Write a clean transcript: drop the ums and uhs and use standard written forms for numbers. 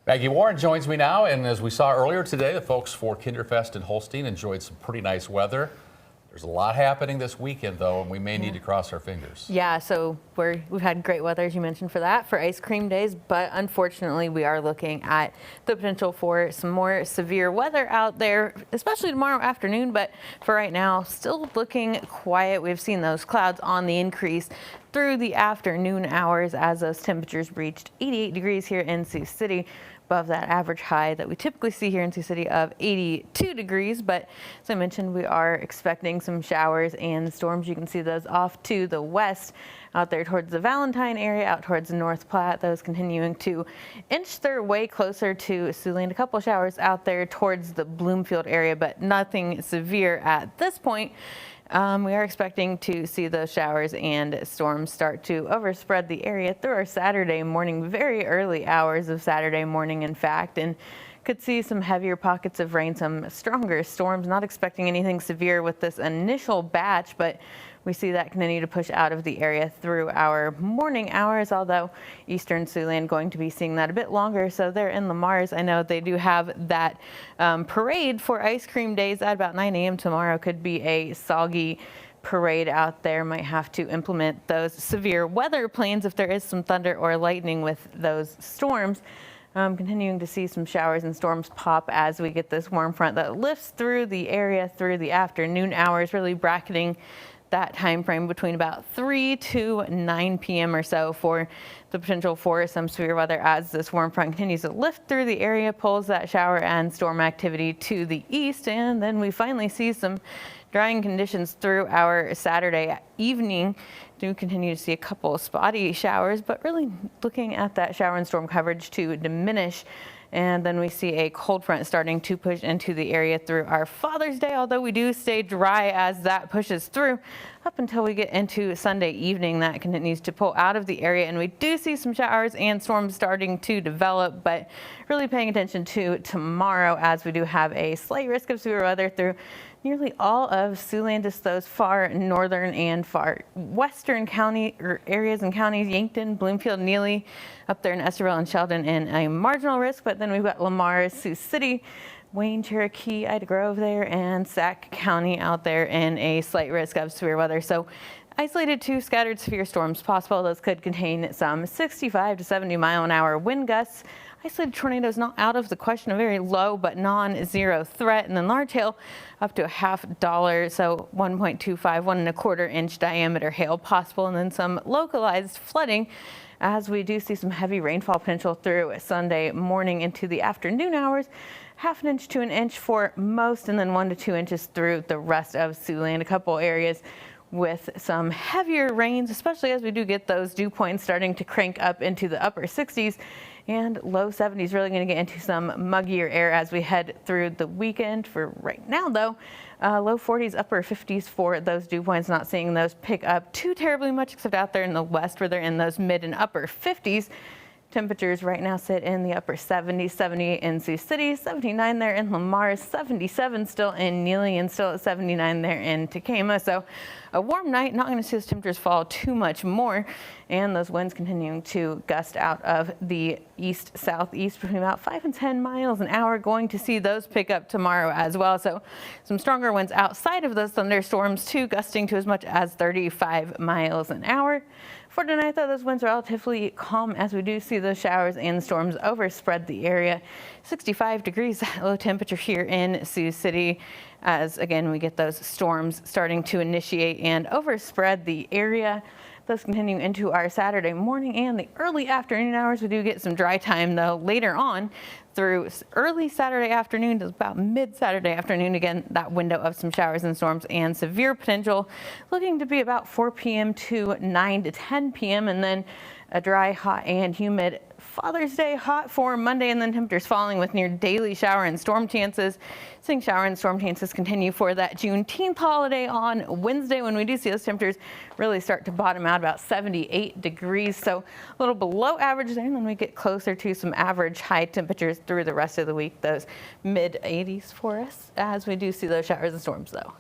Maggie Warren joins me now, and as we saw earlier today, the folks for Kinderfest in Holstein enjoyed some pretty nice weather. There's a lot happening this weekend, though, and we may need to cross our fingers. Yeah, so we've had great weather, as you mentioned, for that, for ice cream days, but unfortunately we are looking at the potential for some more severe weather out there, especially tomorrow afternoon, but for right now, still looking quiet. We've seen those clouds on the increase through the afternoon hours as those temperatures reached 88 degrees here in Sioux City, above that average high that we typically see here in Sioux City of 82 degrees. But as I mentioned, we are expecting some showers and storms. You can see those off to the west out there towards the Valentine area, out towards the North Platte. Those continuing to inch their way closer to Siouxland. A couple showers out there towards the Bloomfield area, but nothing severe at this point. We are expecting to see those showers and storms start to overspread the area through our Saturday morning, very early hours of Saturday morning, in fact, and could see some heavier pockets of rain, some stronger storms. Not expecting anything severe with this initial batch, but we see that continue to push out of the area through our morning hours, although eastern Siouxland going to be seeing that a bit longer. So they're in Lamar's. I know they do have that parade for ice cream days at about 9 a.m. tomorrow. Could be a soggy parade out there. Might have to implement those severe weather plans if there is some thunder or lightning with those storms. Continuing to see some showers and storms pop as we get this warm front that lifts through the area through the afternoon hours, really bracketing that time frame between about 3 to 9 p.m. or so for the potential for some severe weather as this warm front continues to lift through the area, pulls that shower and storm activity to the east, and then we finally see some drying conditions through our Saturday evening. Do continue to see a couple of spotty showers, but really looking at that shower and storm coverage to diminish. And then we see a cold front starting to push into the area through our Father's Day, although we do stay dry as that pushes through up until we get into Sunday evening. That continues to pull out of the area, and we do see some showers and storms starting to develop, but really paying attention to tomorrow as we do have a slight risk of severe weather through nearly all of Siouxland, just those far northern and far western county or areas and counties, Yankton, Bloomfield, Neely, up there in Estherville and Sheldon in a marginal risk. But then we've got Lamar, Sioux City, Wayne, Cherokee, Ida Grove there, and Sac County out there in a slight risk of severe weather. So isolated to scattered severe storms possible. Those could contain some 65 to 70 mile an hour wind gusts. Isolated tornadoes not out of the question, a very low but non-zero threat. And then large hail up to $0.50, so 1.25, 1.25 inch diameter hail possible. And then some localized flooding as we do see some heavy rainfall potential through Sunday morning into the afternoon hours. 1/2 inch to 1 inch for most, and then 1 to 2 inches through the rest of Siouxland. A couple areas with some heavier rains, especially as we do get those dew points starting to crank up into the upper 60s and low 70s. Really going to get into some muggier air as we head through the weekend. For right now, though, low 40s, upper 50s for those dew points. Not seeing those pick up too terribly much, except out there in the west where they're in those mid and upper 50s. Temperatures right now sit in the upper 70s, 78 in Sioux City, 79 there in Lamar, 77 still in Neely, and still at 79 there in Tekamah. So a warm night, not going to see those temperatures fall too much more, and those winds continuing to gust out of the east-southeast between about 5 and 10 miles an hour. Going to see those pick up tomorrow as well. So some stronger winds outside of those thunderstorms too, gusting to as much as 35 miles an hour. For tonight, though, those winds are relatively calm as we do see those showers and storms overspread the area. 65 degrees low temperature here in Sioux City as, again, we get those storms starting to initiate and overspread the area. Those continue into our Saturday morning and the early afternoon hours. We do get some dry time, though, later on through early Saturday afternoon to about mid-Saturday afternoon. Again, that window of some showers and storms and severe potential looking to be about 4 p.m. to 9 to 10 p.m. and then a dry, hot, and humid Father's Day hot for Monday, and then temperatures falling with near daily shower and storm chances. Seeing shower and storm chances continue for that Juneteenth holiday on Wednesday, when we do see those temperatures really start to bottom out about 78 degrees. So a little below average there, and then we get closer to some average high temperatures through the rest of the week. Those mid 80s for us as we do see those showers and storms, though.